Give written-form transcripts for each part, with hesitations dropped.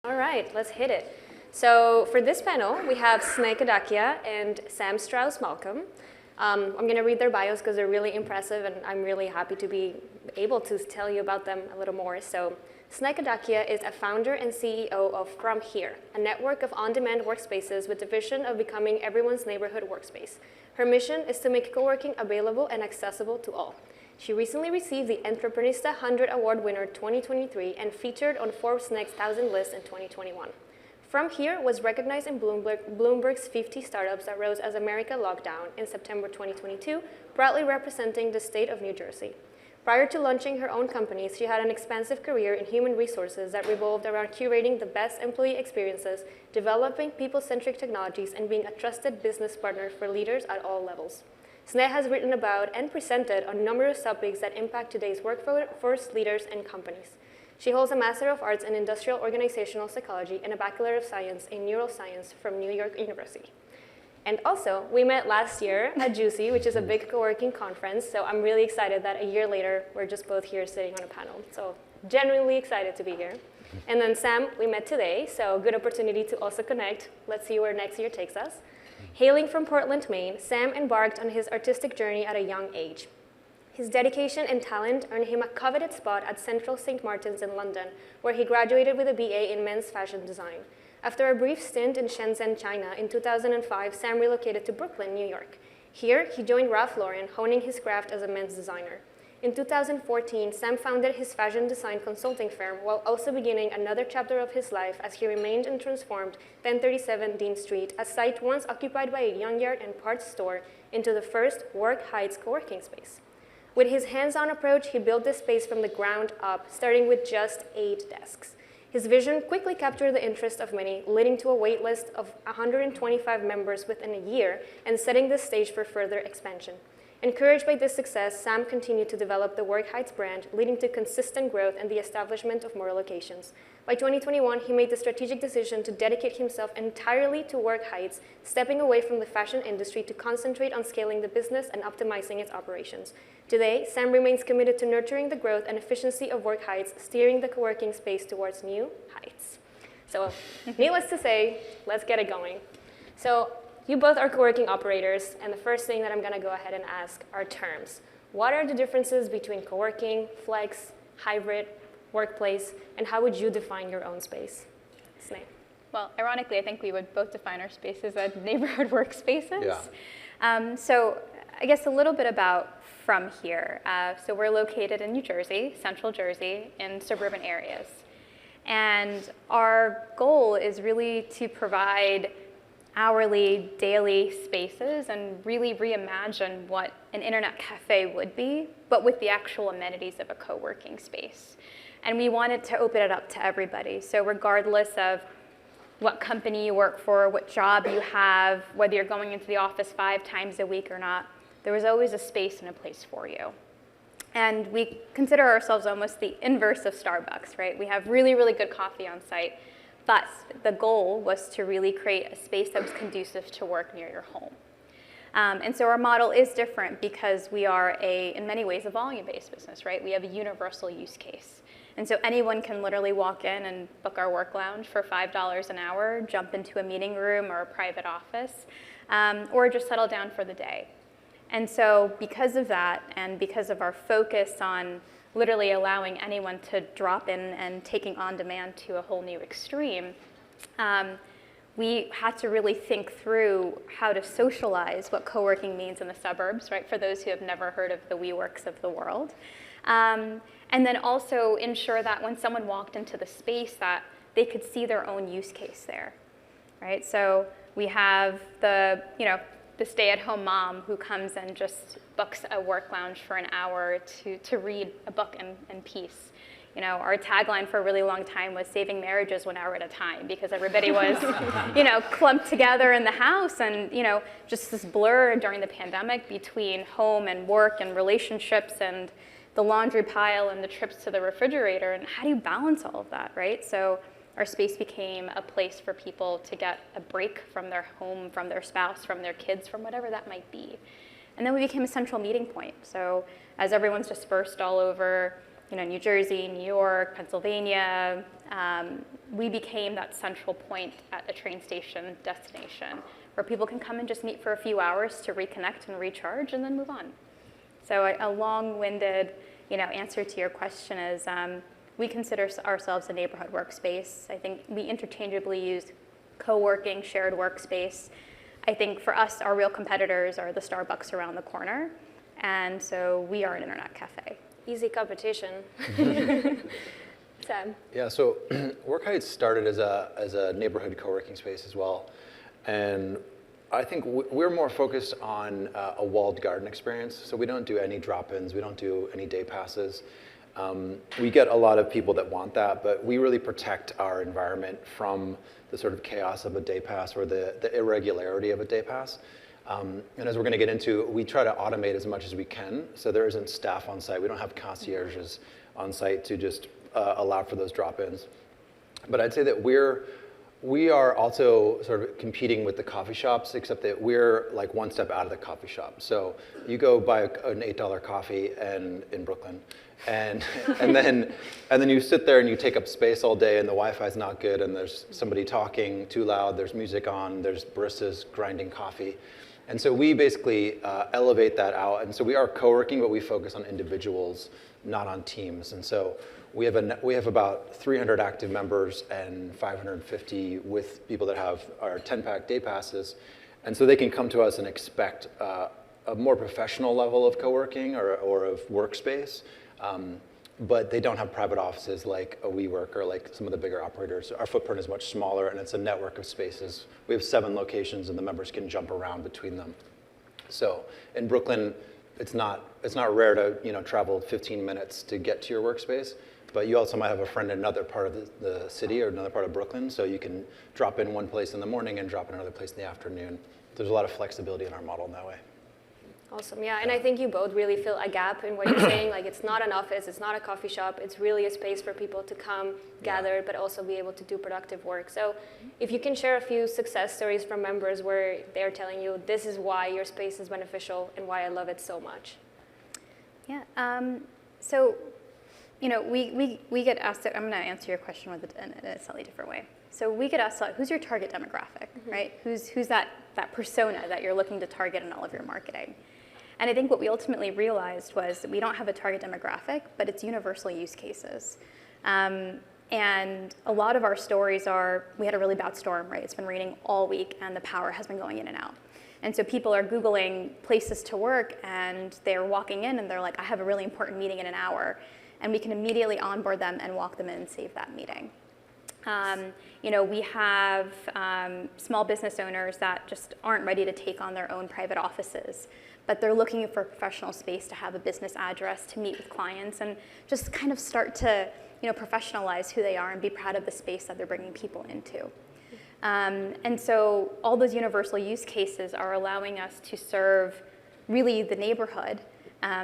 All right, let's hit it. So for this panel, we have Sneh Kadakia and Sam Strauss-Malcolm. I'm going to read their bios because they're really impressive, and I'm really happy to be able to tell you about them a little more. So Sneh Kadakia is a founder and CEO of From Here, a network of on-demand workspaces with the vision of becoming everyone's neighborhood workspace. Her mission is to make coworking available and accessible to all. She recently received the Entreprenista 100 Award winner 2023 and featured on Forbes' Next 1000 list in 2021. From Here was recognized in Bloomberg's 50 startups that rose as America locked down in September 2022, proudly representing the state of New Jersey. Prior to launching her own companies, she had an expansive career in human resources that revolved around curating the best employee experiences, developing people-centric technologies, and being a trusted business partner for leaders at all levels. Sneh has written about and presented on numerous topics that impact today's workforce, leaders, and companies. She holds a Master of Arts in Industrial Organizational Psychology and a Bachelor of Science in Neuroscience from New York University. And also, we met last year at Juicy, which is a big co-working conference, so I'm really excited that a year later, we're just both here sitting on a panel. So genuinely excited to be here. And then Sam, we met today, so good opportunity to also connect. Let's see where next year takes us. Hailing from Portland, Maine, Sam embarked on his artistic journey at a young age. His dedication and talent earned him a coveted spot at Central St. Martin's in London, where he graduated with a BA in men's fashion design. After a brief stint in Shenzhen, China, in 2005, Sam relocated to Brooklyn, New York. Here, he joined Ralph Lauren, honing his craft as a men's designer. In 2014, Sam founded his fashion design consulting firm while also beginning another chapter of his life as he remained and transformed 1037 Dean Street, a site once occupied by a junkyard and parts store, into the first Work Heights co-working space. With his hands-on approach, he built this space from the ground up, starting with just 8 desks. His vision quickly captured the interest of many, leading to a wait list of 125 members within a year and setting the stage for further expansion. Encouraged by this success, Sam continued to develop the Work Heights brand, leading to consistent growth and the establishment of more locations. By 2021, he made the strategic decision to dedicate himself entirely to Work Heights, stepping away from the fashion industry to concentrate on scaling the business and optimizing its operations. Today, Sam remains committed to nurturing the growth and efficiency of Work Heights, steering the co-working space towards new heights. So, needless to say, let's get it going. So, you both are co-working operators, and the first thing that I'm going to go ahead and ask are terms. What are the differences between co-working, flex, hybrid, workplace, and how would you define your own space? Sneh. Well, ironically, I think we would both define our spaces as neighborhood workspaces. Yeah. So I guess a little bit about From Here. So we're located in New Jersey, Central Jersey, in suburban areas. And our goal is really to provide hourly, daily spaces and really reimagine what an internet cafe would be, but with the actual amenities of a co-working space. And we wanted to open it up to everybody. So regardless of what company you work for, what job you have, whether you're going into the office 5 times a week or not, there was always a space and a place for you. And we consider ourselves almost the inverse of Starbucks, right? We have really, really good coffee on site. But the goal was to really create a space that was conducive to work near your home. And so our model is different because we are in many ways, a volume-based business, right? We have a universal use case. And so anyone can literally walk in and book our work lounge for $5 an hour, jump into a meeting room or a private office, or just settle down for the day. And so because of that, and because of our focus on literally allowing anyone to drop in and taking on demand to a whole new extreme, we had to really think through how to socialize what co-working means in the suburbs, right, for those who have never heard of the WeWorks of the world. And then also ensure that when someone walked into the space that they could see their own use case there, right? So we have the stay-at-home mom who comes and just books a work lounge for an hour to read a book in peace. You know, our tagline for a really long time was saving marriages 1 hour at a time because everybody was, clumped together in the house and, just this blur during the pandemic between home and work and relationships and the laundry pile and the trips to the refrigerator. And how do you balance all of that, right? So our space became a place for people to get a break from their home, from their spouse, from their kids, from whatever that might be. And then we became a central meeting point. So as everyone's dispersed all over, New Jersey, New York, Pennsylvania, we became that central point at a train station destination where people can come and just meet for a few hours to reconnect and recharge and then move on. So a long-winded, answer to your question is we consider ourselves a neighborhood workspace. I think we interchangeably use co-working, shared workspace. I think for us, our real competitors are the Starbucks around the corner, and so we are an internet cafe. Easy competition. Sam? Yeah, so WorkHeights started as a neighborhood co-working space as well. And I think we're more focused on a walled garden experience. So we don't do any drop-ins, we don't do any day passes. We get a lot of people that want that, but we really protect our environment from the sort of chaos of a day pass or the irregularity of a day pass. And as we're going to get into, we try to automate as much as we can. So there isn't staff on site. We don't have concierges on site to just allow for those drop-ins. But I'd say that we are also sort of competing with the coffee shops, except that we're like one step out of the coffee shop. So you go buy an $8 coffee in Brooklyn, and then you sit there and you take up space all day, and the Wi-Fi is not good, and there's somebody talking too loud, there's music on, there's baristas grinding coffee. And so we basically elevate that out. And so we are co-working, but we focus on individuals, not on teams. And so we have about 300 active members and 550 with people that have our 10-pack day passes. And so they can come to us and expect a more professional level of co-working or of workspace. But they don't have private offices like a WeWork or like some of the bigger operators. Our footprint is much smaller, and it's a network of spaces. We have 7 locations, and the members can jump around between them. So in Brooklyn, it's not rare to travel 15 minutes to get to your workspace, but you also might have a friend in another part of the city or another part of Brooklyn, so you can drop in one place in the morning and drop in another place in the afternoon. There's a lot of flexibility in our model in that way. Awesome, yeah, and I think you both really fill a gap in what you're saying. Like, it's not an office, it's not a coffee shop, it's really a space for people to come, gather, but also be able to do productive work. So if you can share a few success stories from members where they're telling you, this is why your space is beneficial and why I love it so much. Yeah, so, we get asked, I'm gonna answer your question in a slightly different way. So we get asked, who's your target demographic, right? Who's that persona that you're looking to target in all of your marketing? And I think what we ultimately realized was that we don't have a target demographic, but it's universal use cases. And a lot of our stories are, we had a really bad storm, right? It's been raining all week and the power has been going in and out. And so people are Googling places to work and they're walking in and they're like, I have a really important meeting in an hour. And we can immediately onboard them and walk them in and save that meeting. We have small business owners that just aren't ready to take on their own private offices, but they're looking for a professional space to have a business address to meet with clients and just kind of start to professionalize who they are and be proud of the space that they're bringing people into. And so all those universal use cases are allowing us to serve really the neighborhood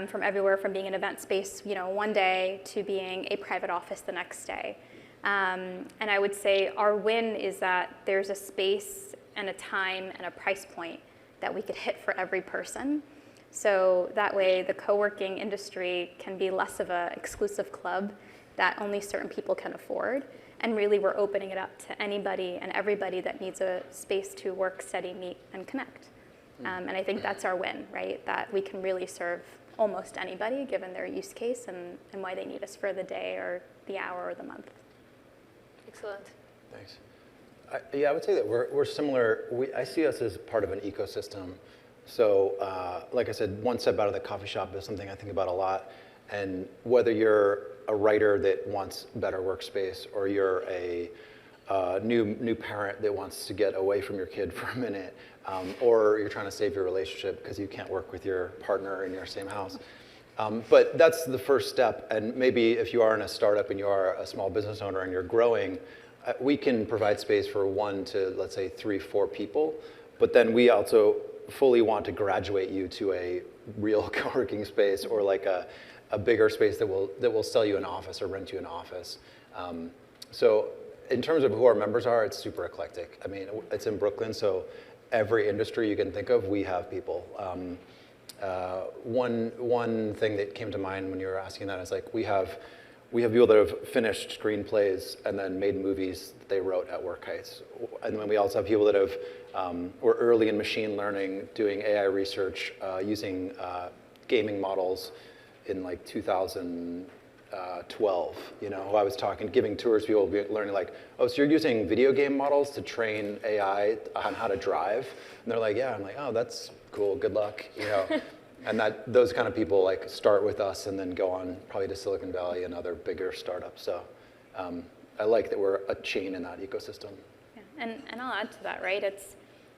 from everywhere from being an event space one day to being a private office the next day. And I would say our win is that there's a space and a time and a price point that we could hit for every person. So that way the co-working industry can be less of an exclusive club that only certain people can afford. And really we're opening it up to anybody and everybody that needs a space to work, study, meet, and connect. And I think that's our win, right? That we can really serve almost anybody given their use case and why they need us for the day or the hour or the month. Excellent. Thanks. I would say that we're similar. I see us as part of an ecosystem. So like I said, one step out of the coffee shop is something I think about a lot. And whether you're a writer that wants better workspace or you're a new parent that wants to get away from your kid for a minute, or you're trying to save your relationship because you can't work with your partner in your same house. But that's the first step, and maybe if you are in a startup and you are a small business owner and you're growing, we can provide space for 1 to, let's say, 3, 4 people, but then we also fully want to graduate you to a real co-working space or like a bigger space that will sell you an office or rent you an office. So in terms of who our members are, it's super eclectic. I mean, it's in Brooklyn, so every industry you can think of, we have people. One thing that came to mind when you were asking that is like we have we have people that have finished screenplays and then made movies that they wrote at Workheights. And then we also have people that have were early in machine learning, doing AI research, using gaming models in like 2012. You know, I was giving tours, people learning like, oh, so you're using video game models to train AI on how to drive? And they're like, yeah. I'm like, oh, that's cool. Good luck. You know. And those kind of people like start with us and then go on probably to Silicon Valley and other bigger startups. So I like that we're a chain in that ecosystem. Yeah. And I'll add to that, right?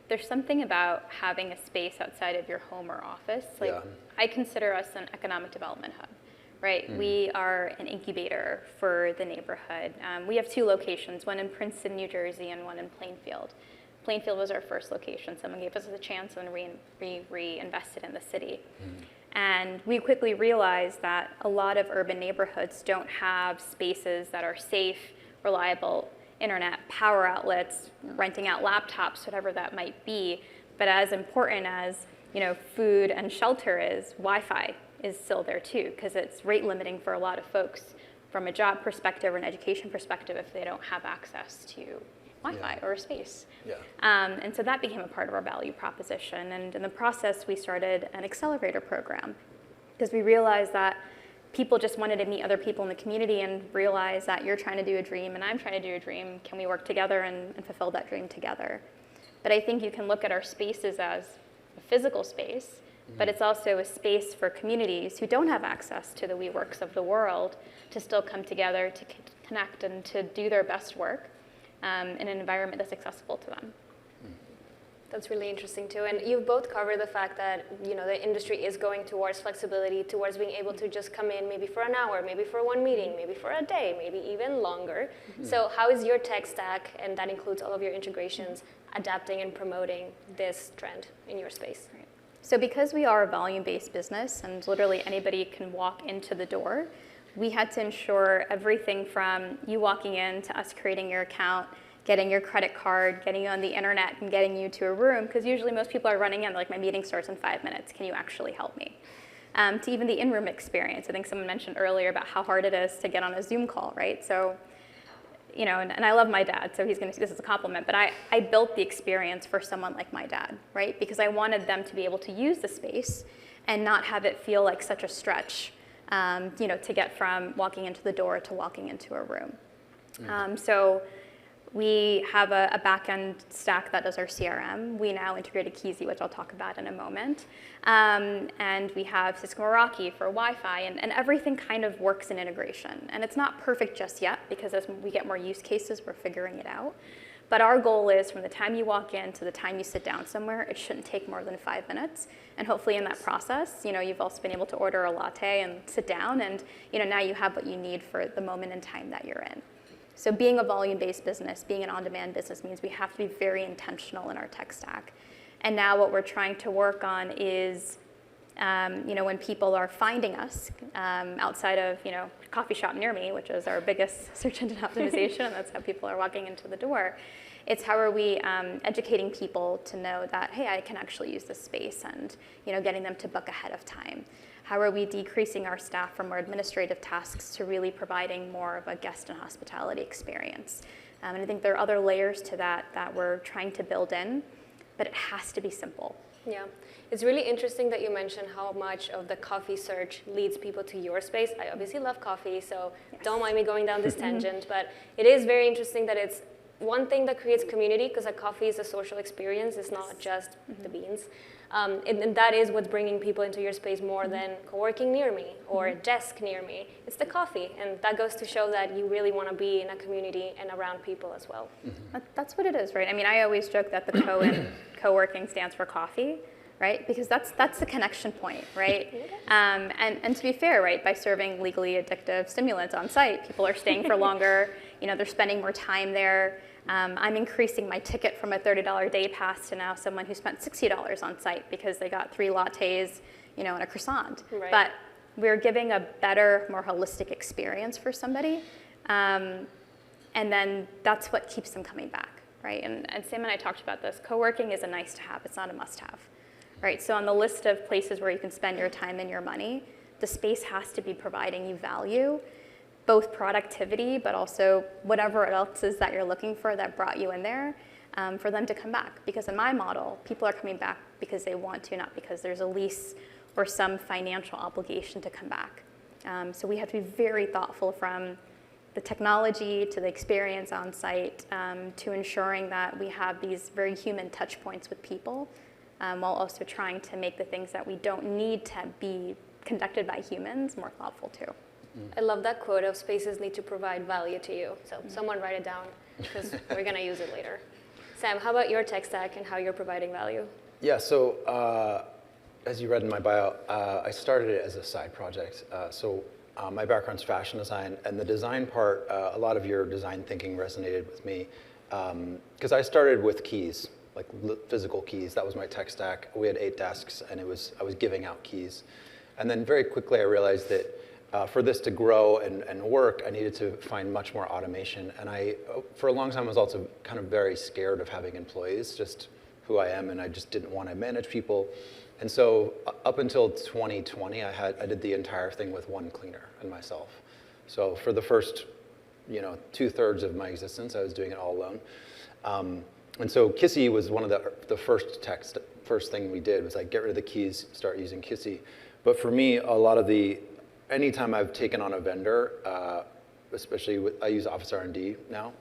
There's something about having a space outside of your home or office. Like I consider us an economic development hub, right? We are an incubator for the neighborhood. We have 2 locations, one in Princeton, New Jersey, and one in Plainfield. Plainfield was our first location. Someone gave us a chance and we reinvested in the city. And we quickly realized that a lot of urban neighborhoods don't have spaces that are safe, reliable, internet, power outlets, renting out laptops, whatever that might be. But as important as, you know, food and shelter is, Wi-Fi is still there too, because it's rate limiting for a lot of folks from a job perspective or an education perspective if they don't have access to Wi-Fi or space. And so that became a part of our value proposition. And in the process, we started an accelerator program because we realized that people just wanted to meet other people in the community and realize that you're trying to do a dream and I'm trying to do a dream. Can we work together and fulfill that dream together? But I think you can look at our spaces as a physical space, but it's also a space for communities who don't have access to the WeWorks of the world to still come together, to connect and to do their best work in an environment that's accessible to them. That's really interesting too. And you've both covered the fact that, you know, the industry is going towards flexibility, towards being able to just come in maybe for an hour, maybe for one meeting, maybe for a day, maybe even longer. So how is your tech stack, and that includes all of your integrations, adapting and promoting this trend in your space? Right. So because we are a volume-based business and literally anybody can walk into the door, we had to ensure everything from you walking in to us creating your account, getting your credit card, getting you on the internet, and getting you to a room, because usually most people are running in, like, my meeting starts in 5 minutes, can you actually help me? To even the in-room experience. I think someone mentioned earlier about how hard it is to get on a Zoom call, right? So, you know, and I love my dad, so he's gonna see this as a compliment, but I built the experience for someone like my dad, right? Because I wanted them to be able to use the space and not have it feel like such a stretch, you know, to get from walking into the door to walking into a room. So we have a back-end stack that does our CRM. We now integrated Kisi, which I'll talk about in a moment. And we have Cisco Meraki for Wi-Fi, and everything kind of works in integration. And it's not perfect just yet, because as we get more use cases, we're figuring it out. But our goal is from the time you walk in to the time you sit down somewhere, it shouldn't take more than 5 minutes. And hopefully in that process, you know, you've also been able to order a latte and sit down, and, you know, now you have what you need for the moment in time that you're in. So being a volume-based business, being an on-demand business means we have to be very intentional in our tech stack. And now what we're trying to work on is, you know, when people are finding us outside of, you know, coffee shop near me, which is our biggest search engine optimization, and that's how people are walking into the door, it's how are we educating people to know that, hey, I can actually use this space, and, you know, getting them to book ahead of time. How are we decreasing our staff from more administrative tasks to really providing more of a guest and hospitality experience? And I think there are other layers to that that we're trying to build in, but it has to be simple. Yeah, it's really interesting that you mentioned how much of the coffee search leads people to your space. I obviously love coffee, so don't mind me going down this tangent, but it is very interesting that it's one thing that creates community, because a coffee is a social experience. It's not just the beans. And that is what's bringing people into your space more than co-working near me or a desk near me. It's the coffee, and that goes to show that you really want to be in a community and around people as well. That's what it is, right? I mean, I always joke that the co in co-working stands for coffee, right? Because that's the connection point, right? And to be fair, right, by serving legally addictive stimulants on site, people are staying for longer, you know, they're spending more time there. I'm increasing my ticket from a $30 day pass to now someone who spent $60 on site because they got 3 lattes, you know, and a croissant. Right. But we're giving a better, more holistic experience for somebody. And then that's what keeps them coming back, right? And Sam and I talked about this. Co-working is a nice to have, it's not a must have, right? So on the list of places where you can spend your time and your money, the space has to be providing you value. both productivity, but also whatever else is that you're looking for that brought you in there, for them to come back. Because in my model, people are coming back because they want to, not because there's a lease or some financial obligation to come back. So we have to be very thoughtful from the technology to the experience on site, to ensuring that we have these very human touch points with people, while also trying to make the things that we don't need to be conducted by humans more thoughtful too. I love that quote of spaces need to provide value to you. So someone write it down because we're going to use it later. Sam, how about your tech stack and how you're providing value? Yeah, so as you read in my bio, I started it as a side project. My background's fashion design, and the design part, a lot of your design thinking resonated with me because I started with keys, like physical keys. That was my tech stack. We had 8 desks, and I was giving out keys. And then very quickly I realized that for this to grow and work, I needed to find much more automation. And for a long time, I was also kind of very scared of having employees, just who I am, and I just didn't want to manage people. And so up until 2020, I did the entire thing with one cleaner and myself. So for the first, 2/3 of my existence, I was doing it all alone. And so Kisi was one of the first thing we did was like get rid of the keys, start using Kisi. But for me, anytime I've taken on a vendor, especially I use Office R&D now,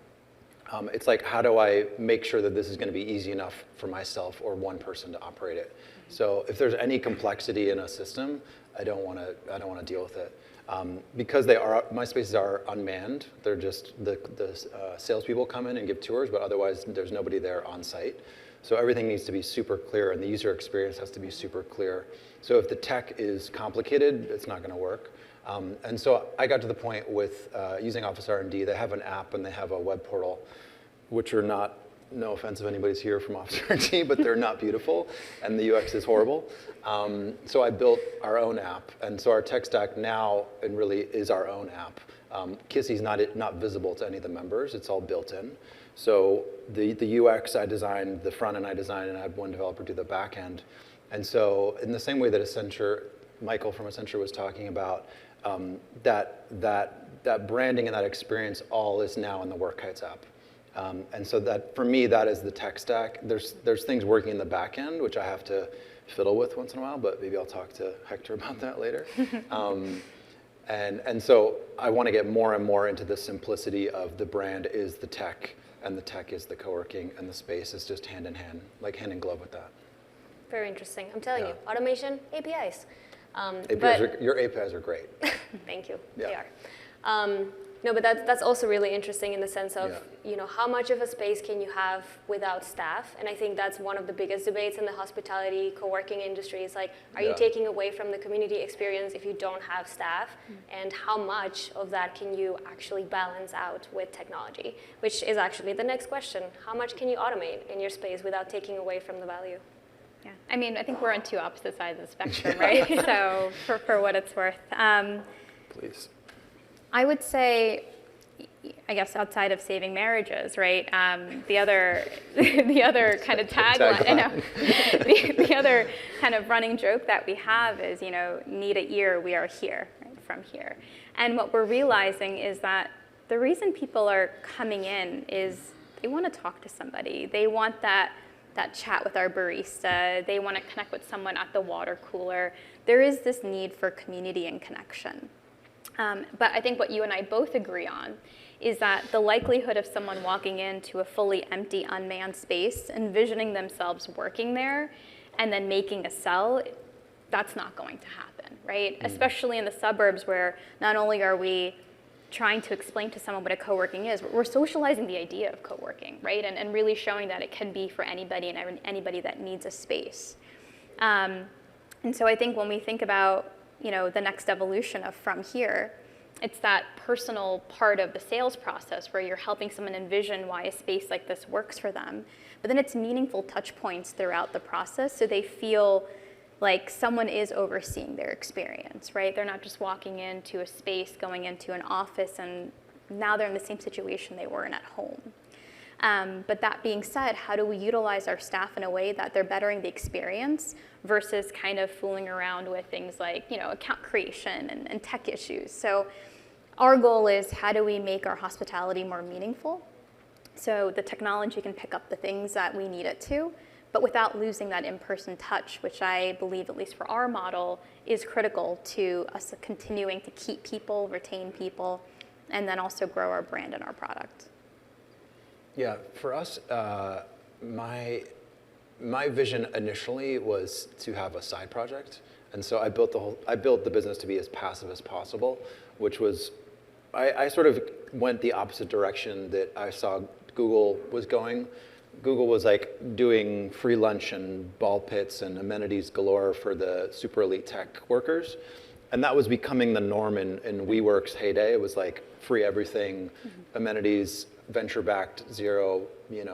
it's like, how do I make sure that this is going to be easy enough for myself or one person to operate it? So if there's any complexity in a system, I don't want to deal with it. Because my spaces are unmanned. They're just the salespeople come in and give tours, but otherwise there's nobody there on site. So everything needs to be super clear, and the user experience has to be super clear. So if the tech is complicated, it's not going to work. And so I got to the point with using Office R&D. They have an app and they have a web portal, which are not, no offense if anybody's here from Office R&D, but they're not beautiful, and the UX is horrible. So I built our own app, and so our tech stack now it really is our own app. Kisi's not visible to any of the members. It's all built in. So the UX I designed, the front end I designed, and I had one developer do the back end. And so in the same way that Michael from Accenture was talking about, that branding and that experience all is now in the WorkKites app. And so that, for me, that is the tech stack. There's things working in the back end, which I have to fiddle with once in a while, but maybe I'll talk to Hector about that later. And so I want to get more and more into the simplicity of the brand is the tech, and the tech is the co-working, and the space is just hand in hand, like hand in glove with that. Very interesting. I'm telling you, automation, APIs. Your APIs are great. Thank you. Yeah. They are. No, but that's also really interesting in the sense of, how much of a space can you have without staff? And I think that's one of the biggest debates in the hospitality, co-working industry is like, are you taking away from the community experience if you don't have staff? And how much of that can you actually balance out with technology? Which is actually the next question. How much can you automate in your space without taking away from the value? Yeah, I mean, I think we're on two opposite sides of the spectrum, right? So for what it's worth. Please. I would say, I guess outside of saving marriages, right? The other kind of tagline, I know, the other kind of running joke that we have is, need a ear, we are here, right, from here. And what we're realizing is that the reason people are coming in is they want to talk to somebody. They want that chat with our barista. They want to connect with someone at the water cooler. There is this need for community and connection. But I think what you and I both agree on is that the likelihood of someone walking into a fully empty, unmanned space, envisioning themselves working there, and then making a sell, that's not going to happen, right? Especially in the suburbs where not only are we trying to explain to someone what a co-working is, we're socializing the idea of co-working, right? And really showing that it can be for anybody and anybody that needs a space. And so I think when we think about the next evolution of from here, it's that personal part of the sales process where you're helping someone envision why a space like this works for them. But then it's meaningful touch points throughout the process so they feel like someone is overseeing their experience, right? They're not just walking into a space, going into an office, and now they're in the same situation they were in at home. But that being said, how do we utilize our staff in a way that they're bettering the experience versus kind of fooling around with things like, account creation and tech issues? So our goal is, how do we make our hospitality more meaningful? So the technology can pick up the things that we need it to, but without losing that in-person touch, which I believe, at least for our model, is critical to us continuing to keep people, retain people, and then also grow our brand and our product. Yeah, for us, my vision initially was to have a side project, and so I built the business to be as passive as possible, which was, I sort of went the opposite direction that I saw Google was going. Google was like doing free lunch and ball pits and amenities galore for the super elite tech workers. And that was becoming the norm in WeWork's heyday. It was like free everything, amenities, venture-backed, zero,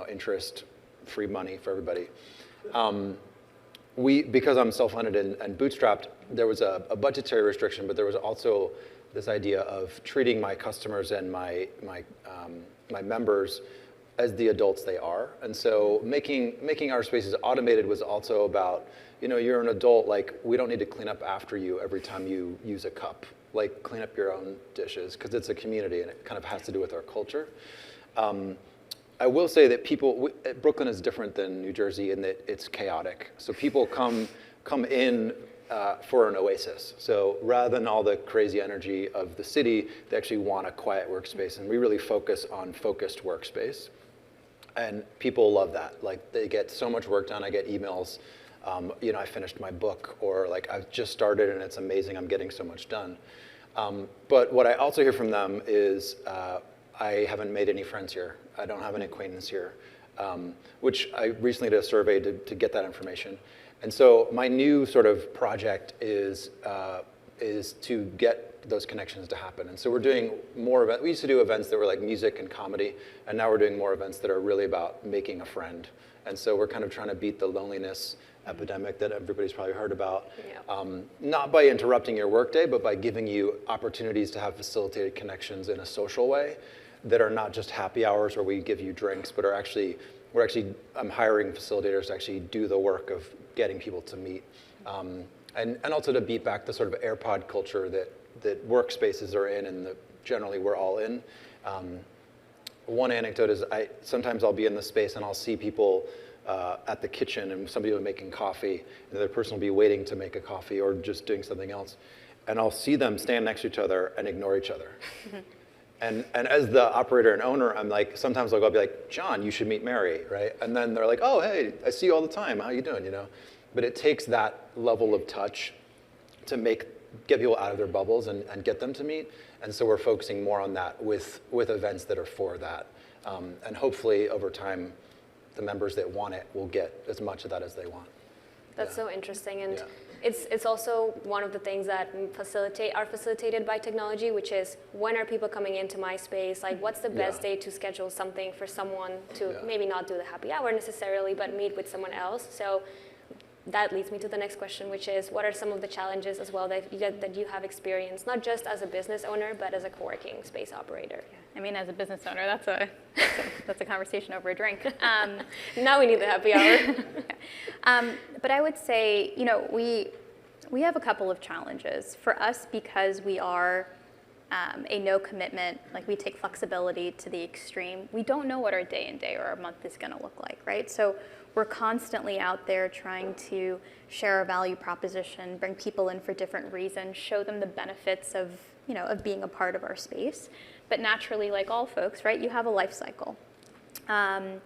interest, free money for everybody. Because I'm self-funded and bootstrapped, there was a budgetary restriction, but there was also this idea of treating my customers and my members as the adults they are. And so making our spaces automated was also about, you're an adult, like, we don't need to clean up after you every time you use a cup. Like, clean up your own dishes, because it's a community and it kind of has to do with our culture. I will say that Brooklyn is different than New Jersey in that it's chaotic. So people come in for an oasis. So rather than all the crazy energy of the city, they actually want a quiet workspace. And we really focus on focused workspace. And people love that. Like, they get so much work done. I get emails, I finished my book, or like, I've just started and it's amazing, I'm getting so much done. But what I also hear from them is, I haven't made any friends here. I don't have any acquaintance here, which I recently did a survey to get that information. And so my new sort of project is to get those connections to happen. And so we're doing more events. We used to do events that were like music and comedy, and now we're doing more events that are really about making a friend. And so we're kind of trying to beat the loneliness epidemic that everybody's probably heard about. Yeah. Not by interrupting your workday, but by giving you opportunities to have facilitated connections in a social way that are not just happy hours where we give you drinks, but I'm hiring facilitators to actually do the work of getting people to meet. And also to beat back the sort of AirPod culture that workspaces are in and that generally we're all in. One anecdote is sometimes I'll be in the space and I'll see people at the kitchen and somebody will be making coffee and the other person will be waiting to make a coffee or just doing something else. And I'll see them stand next to each other and ignore each other. And as the operator and owner, I'm like, sometimes I'll be like, John, you should meet Mary, right? And then they're like, oh, hey, I see you all the time. How you doing, But it takes that level of touch to get people out of their bubbles and get them to meet. And so we're focusing more on that with events that are for that. And hopefully over time, the members that want it will get as much of that as they want. That's so interesting. And it's also one of the things that are facilitated by technology, which is, when are people coming into my space? Like, what's the best day to schedule something for someone to maybe not do the happy hour necessarily, but meet with someone else? So that leads me to the next question, which is, what are some of the challenges as well that you have experienced, not just as a business owner, but as a co-working space operator? I mean, as a business owner, that's a conversation over a drink. Now we need the happy hour. But I would say, we have a couple of challenges. For us, because we are a no commitment, like, we take flexibility to the extreme, we don't know what our day and day or our month is gonna look like, right? So we're constantly out there trying to share a value proposition, bring people in for different reasons, show them the benefits of being a part of our space. But naturally, like all folks, right, you have a life cycle. And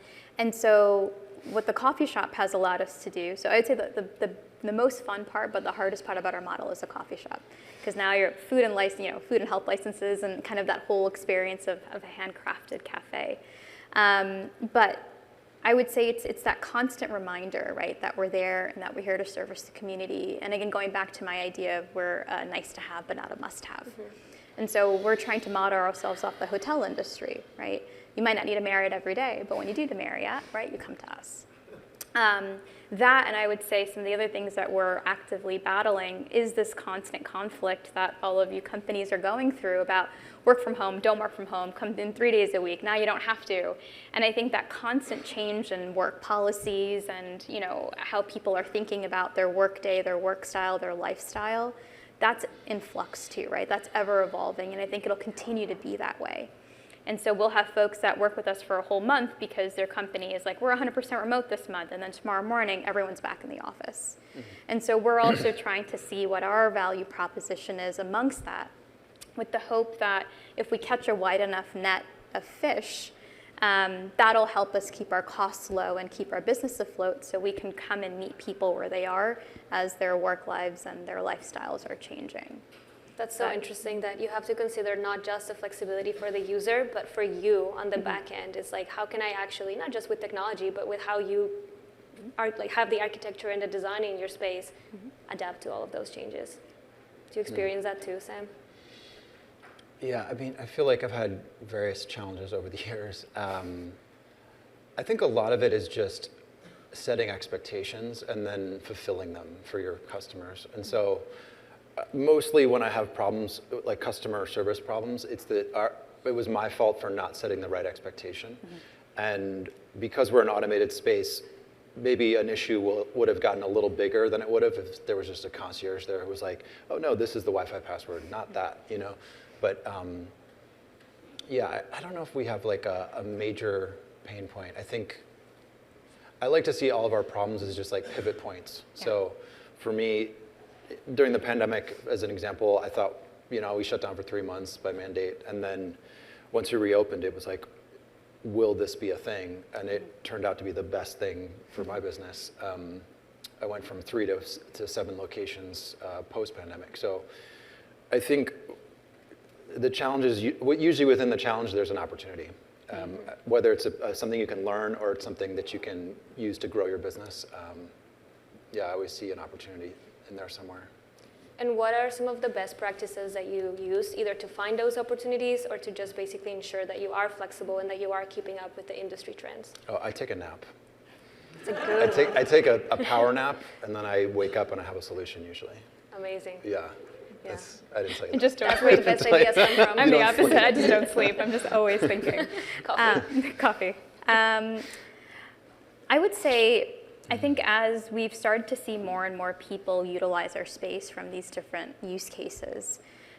so what the coffee shop has allowed us to do, so I'd say the most fun part, but the hardest part about our model is the coffee shop. Because now you're food and health licenses and kind of that whole experience of a handcrafted cafe. But I would say it's that constant reminder, right, that we're there and that we're here to service the community. And again, going back to my idea of we're nice to have, but not a must-have. And so we're trying to model ourselves off the hotel industry, right? You might not need a Marriott every day, but when you do the Marriott, right, you come to us. That, and I would say some of the other things that we're actively battling is this constant conflict that all of you companies are going through about work from home, don't work from home, come in 3 days a week, now you don't have to. And I think that constant change in work policies and how people are thinking about their work day, their work style, their lifestyle, that's in flux too, right? That's ever evolving, and I think it'll continue to be that way. And so we'll have folks that work with us for a whole month because their company is like, we're 100% remote this month, and then tomorrow morning, everyone's back in the office. Mm-hmm. And so we're also trying to see what our value proposition is amongst that, with the hope that if we catch a wide enough net of fish, that'll help us keep our costs low and keep our business afloat so we can come and meet people where they are as their work lives and their lifestyles are changing. That's so interesting that you have to consider not just the flexibility for the user, but for you on the back end. It's like, how can I actually, not just with technology, but with how you are, like, have the architecture and the design in your space, adapt to all of those changes. Do you experience that too, Sam? Yeah, I mean, I feel like I've had various challenges over the years. I think a lot of it is just setting expectations and then fulfilling them for your customers. And so mostly when I have problems, like customer service problems, it's that it was my fault for not setting the right expectation. And because we're an automated space, maybe an issue would have gotten a little bigger than it would have if there was just a concierge there who was like, oh no, this is the Wi-Fi password, not that, you know? But yeah, I don't know if we have like a major pain point. I think I like to see all of our problems as just like pivot points. Yeah. So for me, during the pandemic, as an example, I thought, you know, we shut down for 3 months by mandate. And then once we reopened, it was like, will this be a thing? And it turned out to be the best thing for my business. I went from 3 to 7 locations post-pandemic. So I think the challenge is, usually within the challenge, there's an opportunity. Whether it's something you can learn or it's something that you can use to grow your business. Yeah, I always see an opportunity in there somewhere. And what are some of the best practices that you use, either to find those opportunities or to just basically ensure that you are flexible and that you are keeping up with the industry trends? Oh, I take a nap. It's a good I take a power nap, and then I wake up and I have a solution usually. Amazing. Yeah. Yeah. I didn't tell you that. Just That's where the best ideas come from. I'm the opposite. I just don't sleep. I'm just always thinking. Coffee. Coffee. I would say, I think as we've started to see more and more people utilize our space from these different use cases,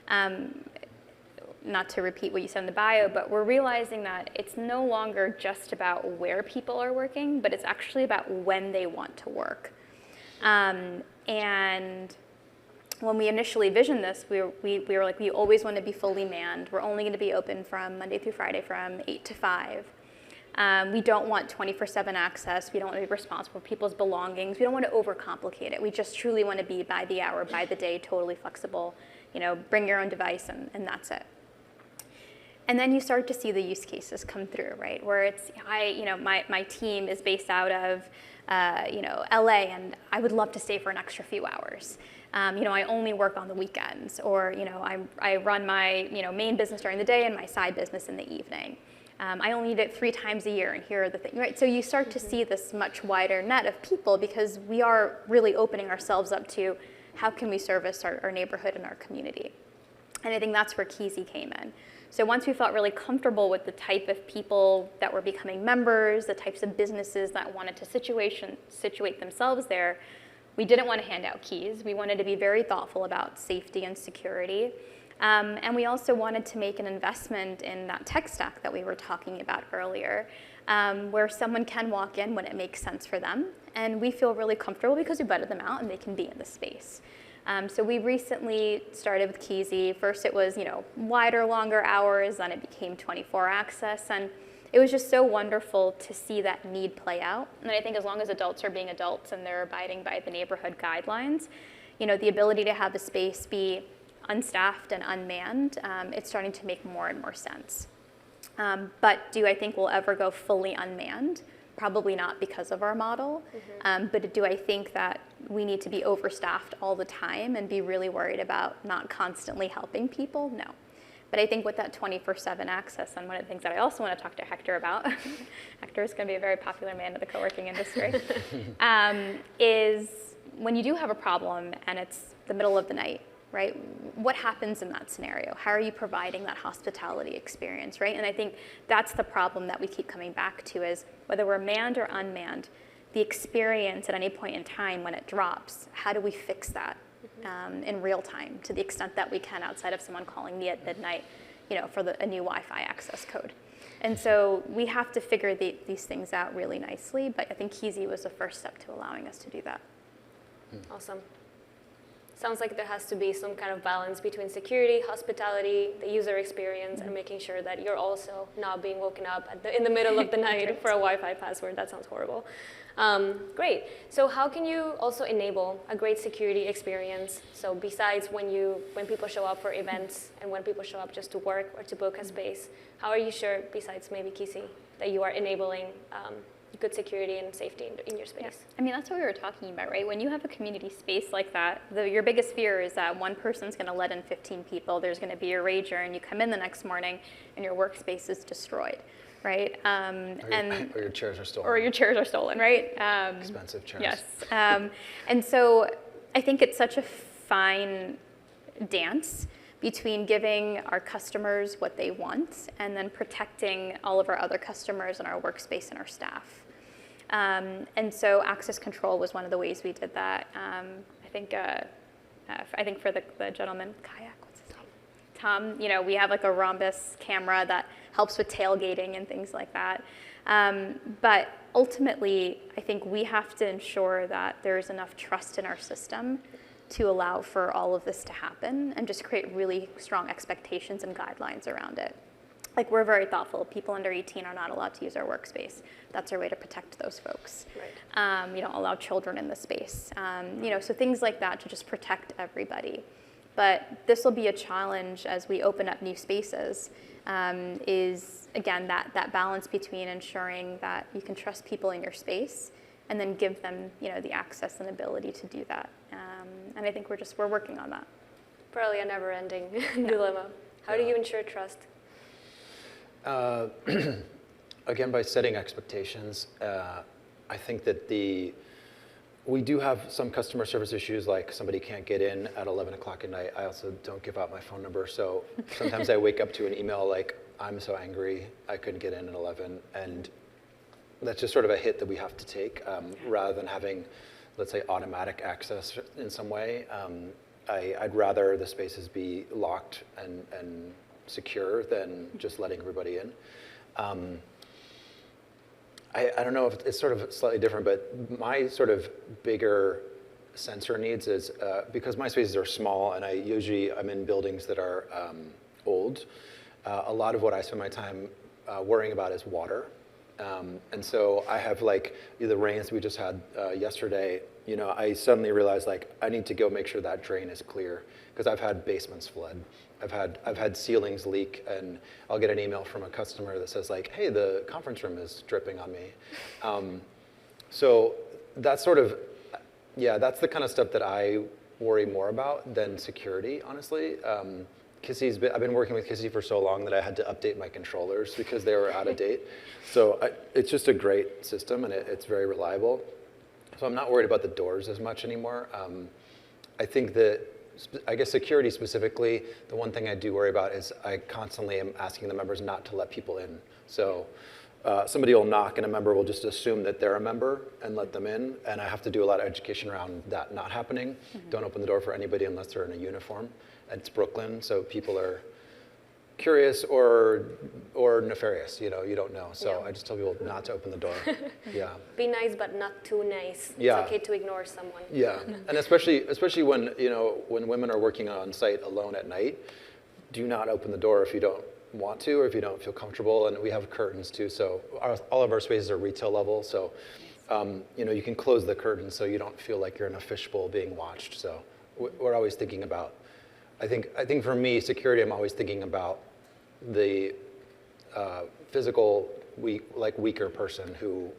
not to repeat what you said in the bio, but we're realizing that it's no longer just about where people are working, but it's actually about when they want to work. And when we initially visioned this, we were like, we always want to be fully manned. We're only going to be open from Monday through Friday from 8 to 5. We don't want 24/7 access. We don't want to be responsible for people's belongings. We don't want to overcomplicate it. We just truly want to be by the hour, by the day, totally flexible. You know, bring your own device and that's it. And then you start to see the use cases come through, right? Where it's, my team is based out of, LA, and I would love to stay for an extra few hours. I only work on the weekends, or I run my main business during the day and my side business in the evening. I only need it 3 times a year, and here are the things, right? So you start to see this much wider net of people because we are really opening ourselves up to how can we service our neighborhood and our community. And I think that's where Kisi came in. So once we felt really comfortable with the type of people that were becoming members, the types of businesses that wanted to situate themselves there, we didn't want to hand out keys. We wanted to be very thoughtful about safety and security. And we also wanted to make an investment in that tech stack that we were talking about earlier, where someone can walk in when it makes sense for them. And we feel really comfortable because we vetted them out and they can be in the space. So we recently started with Kisi. First it was, wider, longer hours, then it became 24 access. And it was just so wonderful to see that need play out. And I think as long as adults are being adults and they're abiding by the neighborhood guidelines, the ability to have the space be unstaffed and unmanned, it's starting to make more and more sense. But do I think we'll ever go fully unmanned? Probably not because of our model. But do I think that we need to be overstaffed all the time and be really worried about not constantly helping people? No. But I think with that 24/7 access, and one of the things that I also want to talk to Hector about, Hector is going to be a very popular man in the co-working industry, is when you do have a problem and it's the middle of the night, right? What happens in that scenario? How are you providing that hospitality experience, right? And I think that's the problem that we keep coming back to is whether we're manned or unmanned, the experience at any point in time when it drops, how do we fix that? in real time to the extent that we can outside of someone calling me at midnight, for a new Wi-Fi access code. And so we have to figure these things out really nicely, but I think Kisi was the first step to allowing us to do that. Awesome. Sounds like there has to be some kind of balance between security, hospitality, the user experience, and making sure that you're also not being woken up in the middle of the night for a Wi-Fi password. That sounds horrible. Great. So how can you also enable a great security experience? So besides when people show up for events and when people show up just to work or to book a space, how are you sure, besides maybe Kisi, that you are enabling good security and safety in your space? Yeah. I mean, that's what we were talking about, right? When you have a community space like that, your biggest fear is that one person's going to let in 15 people, there's going to be a rager, and you come in the next morning and your workspace is destroyed, right? Or your chairs are stolen. Or your chairs are stolen, right? Expensive chairs. Yes. And so I think it's such a fine dance between giving our customers what they want and then protecting all of our other customers and our workspace and our staff. And so access control was one of the ways we did that. I think for the gentleman, kayak, what's his name? Tom, we have like a rhombus camera that helps with tailgating and things like that. But ultimately, I think we have to ensure that there's enough trust in our system to allow for all of this to happen and just create really strong expectations and guidelines around it. Like, we're very thoughtful. People under 18 are not allowed to use our workspace. That's our way to protect those folks. Right. We don't allow children in the space. So things like that to just protect everybody. But this will be a challenge as we open up new spaces, is, again, that balance between ensuring that you can trust people in your space and then give them, the access and ability to do that. And I think we're working on that. Probably a never-ending dilemma. How do you ensure trust? Again, by setting expectations. I think that we do have some customer service issues, like somebody can't get in at 11 o'clock at night. I also don't give out my phone number, so sometimes I wake up to an email like, I'm so angry, I couldn't get in at 11, and that's just sort of a hit that we have to take, rather than having, let's say, automatic access in some way. I'd rather the spaces be locked and secure than just letting everybody in. I don't know if it's sort of slightly different, but my sort of bigger sensor needs is, because my spaces are small and I'm in buildings that are old, a lot of what I spend my time worrying about is water. And so I have like the rains we just had yesterday, I suddenly realized like I need to go make sure that drain is clear, because I've had basements flood. I've had ceilings leak, and I'll get an email from a customer that says like, hey, the conference room is dripping on me. So that's sort of, that's the kind of stuff that I worry more about than security, honestly. I've been working with Kisi for so long that I had to update my controllers because they were out of date. So it's just a great system, and it's very reliable. So I'm not worried about the doors as much anymore. I think that, I guess security specifically, the one thing I do worry about is I constantly am asking the members not to let people in. So somebody will knock and a member will just assume that they're a member and let them in, and I have to do a lot of education around that not happening. Mm-hmm. Don't open the door for anybody unless they're in a uniform. It's Brooklyn, so people are curious or nefarious, you don't know. So I just tell people not to open the door. Yeah. Be nice, but not too nice. Yeah. It's okay to ignore someone. Yeah, and especially when when women are working on site alone at night, do not open the door if you don't want to or if you don't feel comfortable. And we have curtains too, so all of our spaces are retail level. So you can close the curtains so you don't feel like you're in a fishbowl being watched. So we're always thinking about. I think for me, security, I'm always thinking about the physical, weaker person who,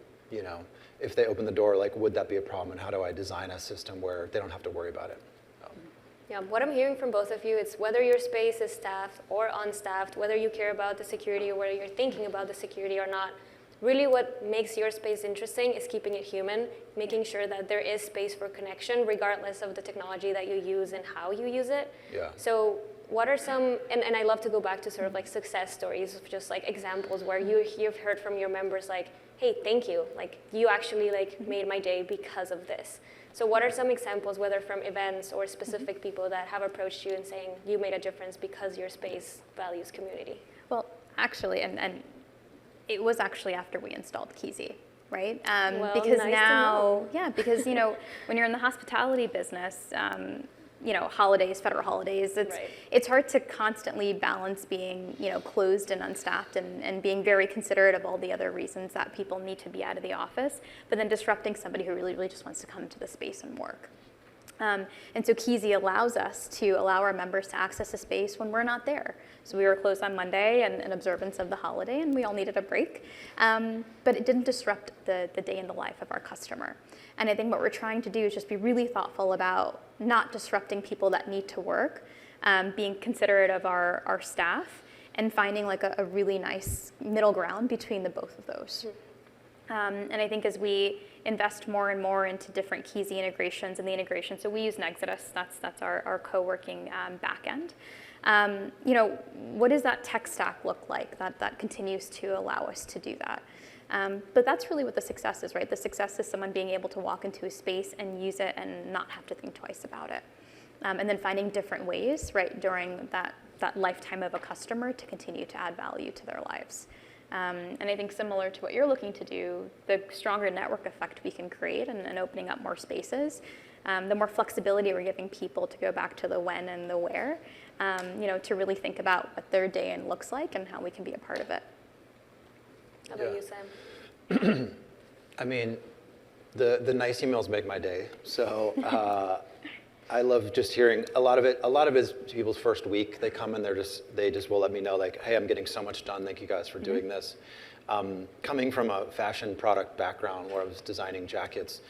if they open the door, would that be a problem? And how do I design a system where they don't have to worry about it? Yeah, what I'm hearing from both of you is whether your space is staffed or unstaffed, whether you care about the security or whether you're thinking about the security or not, really what makes your space interesting is keeping it human, making sure that there is space for connection regardless of the technology that you use and how you use it. Yeah. So what are some, and I love to go back to sort of like success stories, of just like examples where you've heard from your members like, hey, thank you, like you actually like made my day because of this. So what are some examples, whether from events or specific people that have approached you and saying you made a difference because your space values community? Well, actually, and it was actually after we installed Kisi, right? Well, because nice now, yeah, because when you're in the hospitality business, holidays, federal holidays, it's hard to constantly balance being, closed and unstaffed and being very considerate of all the other reasons that people need to be out of the office, but then disrupting somebody who really, really just wants to come to the space and work. And so Kisi allows us to allow our members to access a space when we're not there. So we were closed on Monday in observance of the holiday, and we all needed a break. But it didn't disrupt the day in the life of our customer. And I think what we're trying to do is just be really thoughtful about not disrupting people that need to work, being considerate of our staff, and finding like a really nice middle ground between the both of those. And I think as we invest more and more into different Kisi integrations and the integration, so we use Nexodus, that's our co-working backend. What does that tech stack look like that continues to allow us to do that? But that's really what the success is, right? The success is someone being able to walk into a space and use it and not have to think twice about it. And then finding different ways, right, during that lifetime of a customer to continue to add value to their lives. And I think similar to what you're looking to do, the stronger network effect we can create and opening up more spaces, the more flexibility we're giving people to go back to the when and the where, to really think about what their day in looks like and how we can be a part of it. How about you, Sam? I mean, the nice emails make my day. So I love just hearing a lot of it. A lot of it is people's first week. They come and they just will let me know like, hey, I'm getting so much done. Thank you guys for doing this. Coming from a fashion product background where I was designing jackets,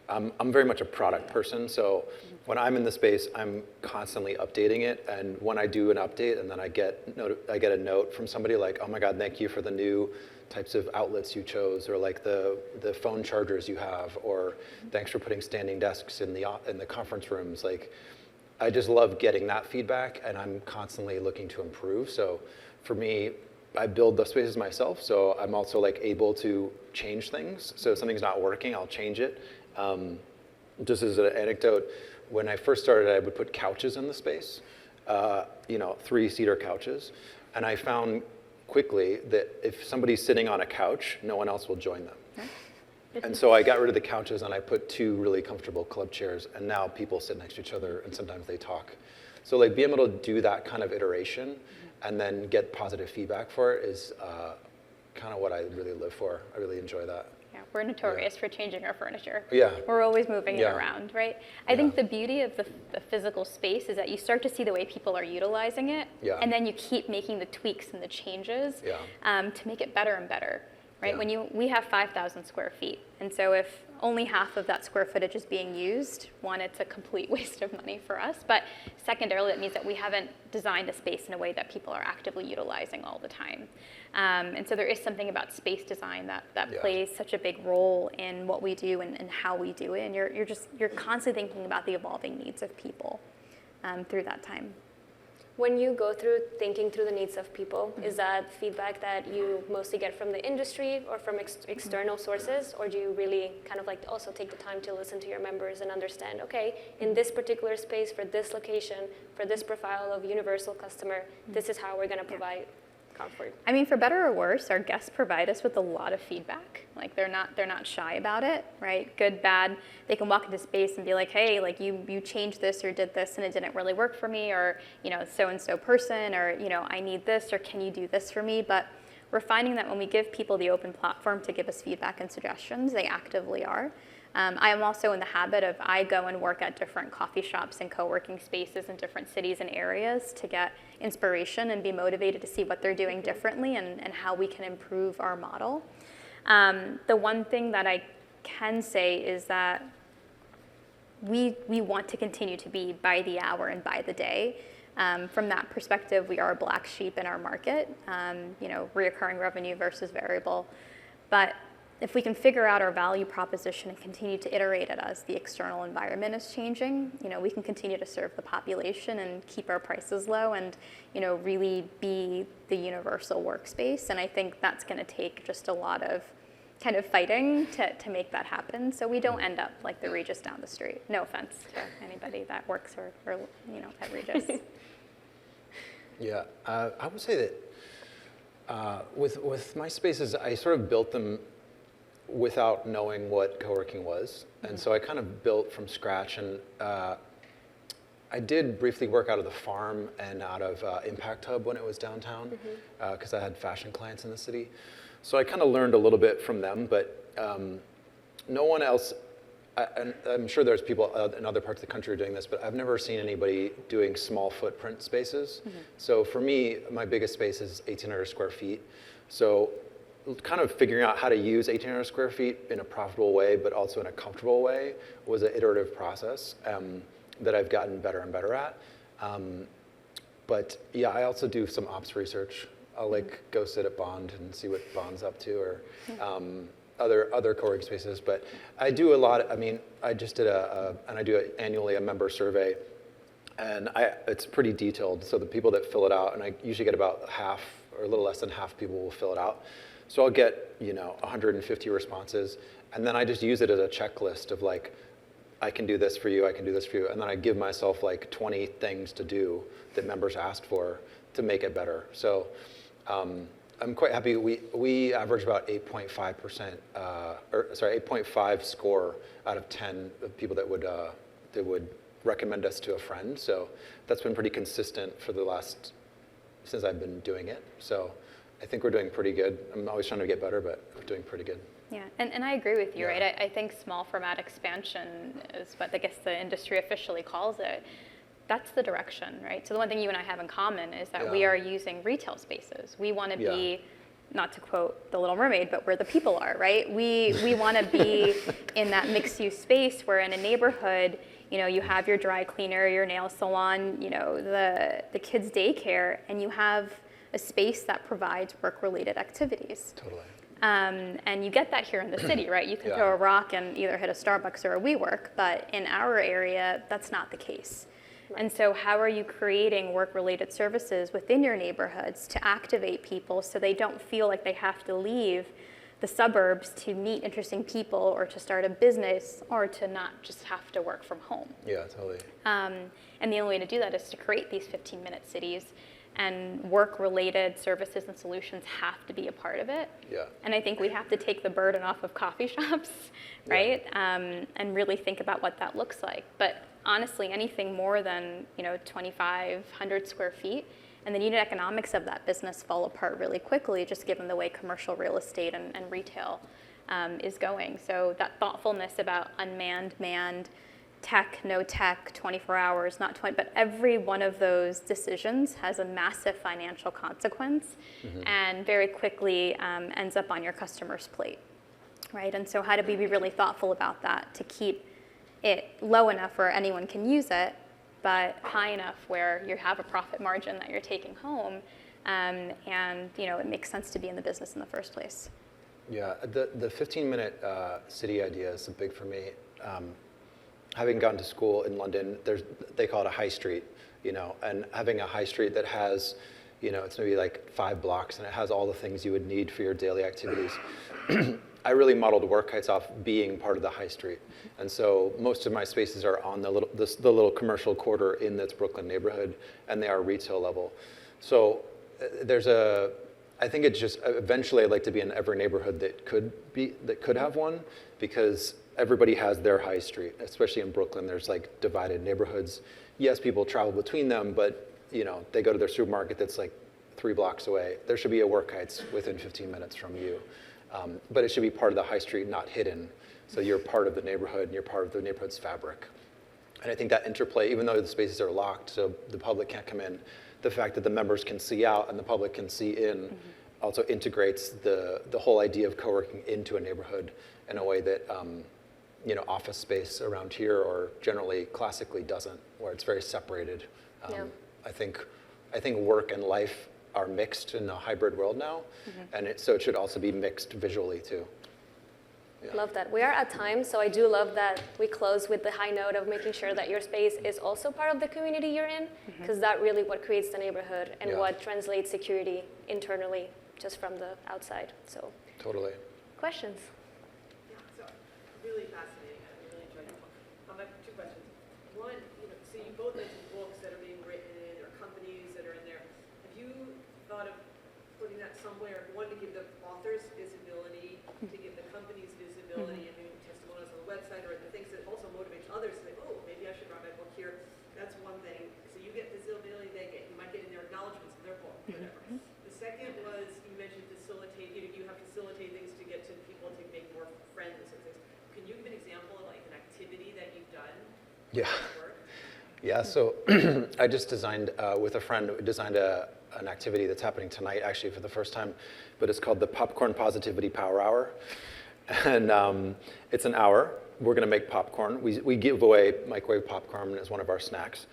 I'm very much a product person. So when I'm in the space, I'm constantly updating it. And when I do an update and then I get a note from somebody like, oh my God, thank you for the new types of outlets you chose, or like the phone chargers you have, or thanks for putting standing desks in the conference rooms. Like, I just love getting that feedback, and I'm constantly looking to improve. So for me, I build the spaces myself, so I'm also like able to change things. So if something's not working, I'll change it. Just as an anecdote, when I first started, I would put couches in the space, 3-seater couches, and I found quickly that if somebody's sitting on a couch, no one else will join them. And so I got rid of the couches and I put 2 really comfortable club chairs, and now people sit next to each other and sometimes they talk. So like being able to do that kind of iteration and then get positive feedback for it is kind of what I really live for. I really enjoy that. Yeah, we're notorious for changing our furniture. Yeah. We're always moving it around, right? I think the beauty of the physical space is that you start to see the way people are utilizing it, and then you keep making the tweaks and the changes to make it better and better, right? Yeah. We have 5,000 square feet, and so if only half of that square footage is being used, one, it's a complete waste of money for us, but secondarily, that means that we haven't designed a space in a way that people are actively utilizing all the time. And so there is something about space design that plays such a big role in what we do and how we do it. And you're constantly thinking about the evolving needs of people through that time. When you go through thinking through the needs of people, is that feedback that you mostly get from the industry or from external sources, or do you really kind of like also take the time to listen to your members and understand, okay, in this particular space, for this location, for this profile of universal customer, this is how we're going to provide comfort? I mean, for better or worse, our guests provide us with a lot of feedback. Like they're not shy about it, right? Good, bad. They can walk into space and be like, hey, like you changed this or did this and it didn't really work for me, or so-and-so person, or I need this, or can you do this for me? But we're finding that when we give people the open platform to give us feedback and suggestions, they actively are. I am also in the habit of, I go and work at different coffee shops and co-working spaces in different cities and areas to get inspiration and be motivated to see what they're doing differently and how we can improve our model. The one thing that I can say is that we want to continue to be by the hour and by the day. From that perspective, we are a black sheep in our market, reoccurring revenue versus variable. But if we can figure out our value proposition and continue to iterate it as the external environment is changing, we can continue to serve the population and keep our prices low and, really be the universal workspace. And I think that's going to take just a lot of kind of fighting to make that happen, so we don't end up like the Regis down the street. No offense to anybody that works or at Regis. Yeah, I would say that with my spaces, I sort of built them without knowing what co-working was. And so I kind of built from scratch, and I did briefly work out of the farm and out of Impact Hub when it was downtown, because I had fashion clients in the city. So I kind of learned a little bit from them, but no one else, I'm sure there's people in other parts of the country who are doing this, but I've never seen anybody doing small footprint spaces. So for me, my biggest space is 1,800 square feet. So kind of figuring out how to use 1,800 square feet in a profitable way, but also in a comfortable way, was an iterative process that I've gotten better and better at. But yeah, I also do some ops research. I'll go sit at Bond and see what Bond's up to, or other co-working spaces. But I do a lot. I just did and I do annually a member survey, and it's pretty detailed. So the people that fill it out, and I usually get about half or a little less than half people will fill it out. So I'll get 150 responses, and then I just use it as a checklist of I can do this for you, I can do this for you, and then I give myself 20 things to do that members asked for to make it better. So. I'm quite happy. We average about 8.5%, 8.5 score out of 10 of people that would recommend us to a friend. So that's been pretty consistent for since I've been doing it. So I think we're doing pretty good. I'm always trying to get better, but we're doing pretty good. Yeah, and I agree with you, right? I think small format expansion is what I guess the industry officially calls it. That's the direction, right? So the one thing you and I have in common is that we are using retail spaces. We want to be, not to quote The Little Mermaid, but where the people are, right? We want to be in that mixed-use space where in a neighborhood, you have your dry cleaner, your nail salon, the kids' daycare, and you have a space that provides work-related activities. Totally. And you get that here in the city, right? You can throw a rock and either hit a Starbucks or a WeWork, but in our area, that's not the case. And so how are you creating work-related services within your neighborhoods to activate people so they don't feel like they have to leave the suburbs to meet interesting people or to start a business or to not just have to work from home? Yeah, totally. And the only way to do that is to create these 15-minute cities, and work-related services and solutions have to be a part of it. Yeah. And I think we have to take the burden off of coffee shops, right? And really think about what that looks like. But honestly, anything more than 2,500 square feet, and the unit economics of that business fall apart really quickly, just given the way commercial real estate and retail is going. So that thoughtfulness about unmanned, manned, tech, no tech, 24 hours, not 20, but every one of those decisions has a massive financial consequence and very quickly ends up on your customer's plate, right? And so how do we be really thoughtful about that to keep it low enough where anyone can use it, but high enough where you have a profit margin that you're taking home, and it makes sense to be in the business in the first place. Yeah, the 15-minute city idea is big for me. Having gone to school in London, they call it a high street, and having a high street that has, it's maybe 5 blocks, and it has all the things you would need for your daily activities. I really modeled WorkKites off being part of the high street, and so most of my spaces are on the little commercial quarter in this Brooklyn neighborhood, and they are retail level. So I think it's just eventually I'd like to be in every neighborhood that could have one, because everybody has their high street, especially in Brooklyn. There's divided neighborhoods. Yes, people travel between them, but they go to their supermarket that's 3 blocks away. There should be a WorkKites within 15 minutes from you. But it should be part of the high street, not hidden. So you're part of the neighborhood and you're part of the neighborhood's fabric. And I think that interplay, even though the spaces are locked, so the public can't come in, the fact that the members can see out and the public can see in also integrates the whole idea of co-working into a neighborhood in a way that office space around here or generally classically doesn't, where it's very separated. I think work and life are mixed in a hybrid world now, and so it should also be mixed visually too. Love that. We are at time, so I do love that we close with the high note of making sure that your space is also part of the community you're in, because that really what creates the neighborhood and what translates security internally just from the outside. So Totally. questions? Yeah, so really fascinating. I really enjoyed the book. I have two questions. One, so you both mentioned books that are being written or companies that are in there. Have you thought of putting that somewhere? One, to give the authors visibility, to give the companies visibility, and maybe testimonials on the website, or the things that also motivate others to say, oh, maybe I should write my book here. That's one thing. So you get visibility, you might get in their acknowledgments of their book, whatever. The second was, you mentioned facilitate, you have facilitate things to get to people to make more friends and things. Can you give an example of like an activity that you've done? Yeah. Yeah, so I just designed, with a friend, an activity that's happening tonight, actually, for the first time, but it's called the Popcorn Positivity Power Hour. And it's an hour. We're going to make popcorn. We give away microwave popcorn as one of our snacks.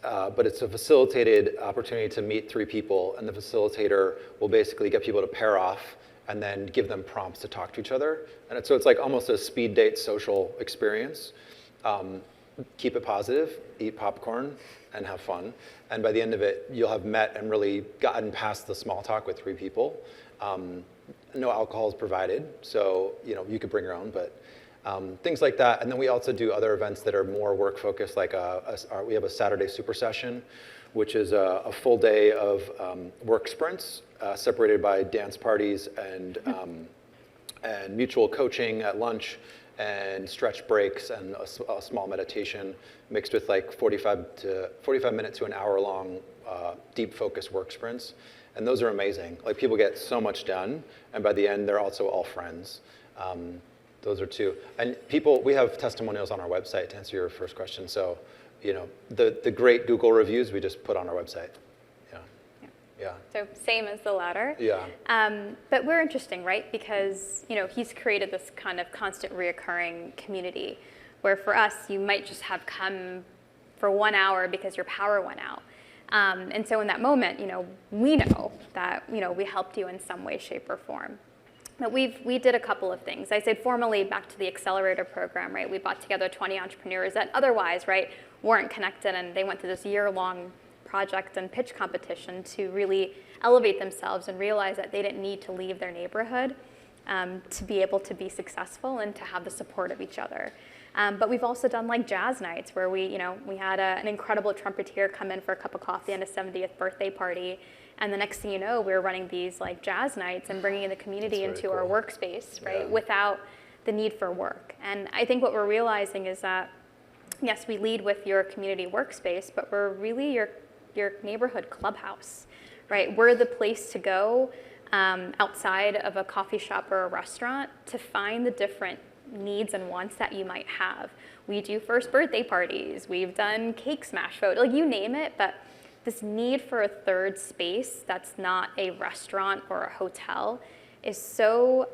But it's a facilitated opportunity to meet 3 people, and the facilitator will basically get people to pair off and then give them prompts to talk to each other. And so it's like almost a speed date social experience. Keep it positive, eat popcorn, and have fun. And by the end of it, you'll have met and really gotten past the small talk with 3 people. No alcohol is provided, so you could bring your own, but things like that. And then we also do other events that are more work focused, like we have a Saturday super session, which is a full day of work sprints separated by dance parties and mutual coaching at lunch and stretch breaks and a small meditation mixed with like 45 minutes to an hour long deep focus work sprints. And those are amazing. Like people get so much done, and by the end, they're also all friends. Those are 2. And we have testimonials on our website to answer your first question. So, the great Google reviews we just put on our website. Yeah. So same as the latter. Yeah. But we're interesting, right? Because he's created this kind of constant reoccurring community, where for us you might just have come for 1 hour because your power went out. And so in that moment, we know that, we helped you in some way, shape, or form. But we did a couple of things. I said formally back to the accelerator program, right? We brought together 20 entrepreneurs that otherwise, right, weren't connected, and they went through this year-long project and pitch competition to really elevate themselves and realize that they didn't need to leave their neighborhood to be able to be successful and to have the support of each other. But we've also done like jazz nights where we had an incredible trumpeter come in for a cup of coffee and a 70th birthday party. And the next thing you know, we're running these like jazz nights and bringing the community into our workspace, right? Without the need for work. And I think what we're realizing is that, yes, we lead with your community workspace, but we're really your neighborhood clubhouse, right? We're the place to go outside of a coffee shop or a restaurant to find the different needs and wants that you might have. We do first birthday parties. We've done cake smash photo, like you name it, but this need for a third space that's not a restaurant or a hotel is so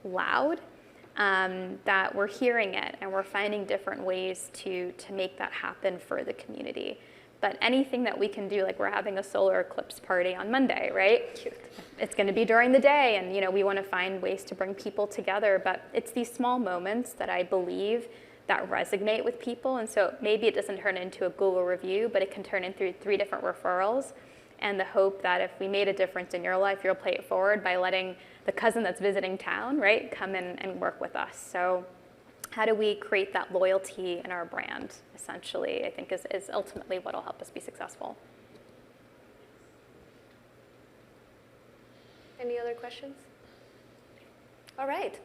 loud that we're hearing it and we're finding different ways to make that happen for the community. But anything that we can do, like we're having a solar eclipse party on Monday, right? Cute. It's going to be during the day, and we want to find ways to bring people together. But it's these small moments that I believe that resonate with people, and so maybe it doesn't turn into a Google review, but it can turn into 3 different referrals. And the hope that if we made a difference in your life, you'll pay it forward by letting the cousin that's visiting town, right, come in and work with us. So how do we create that loyalty in our brand, essentially, I think is ultimately what will help us be successful. Any other questions? All right.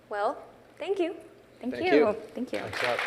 Well, thank you. Thank you. Thank you. Thanks a lot.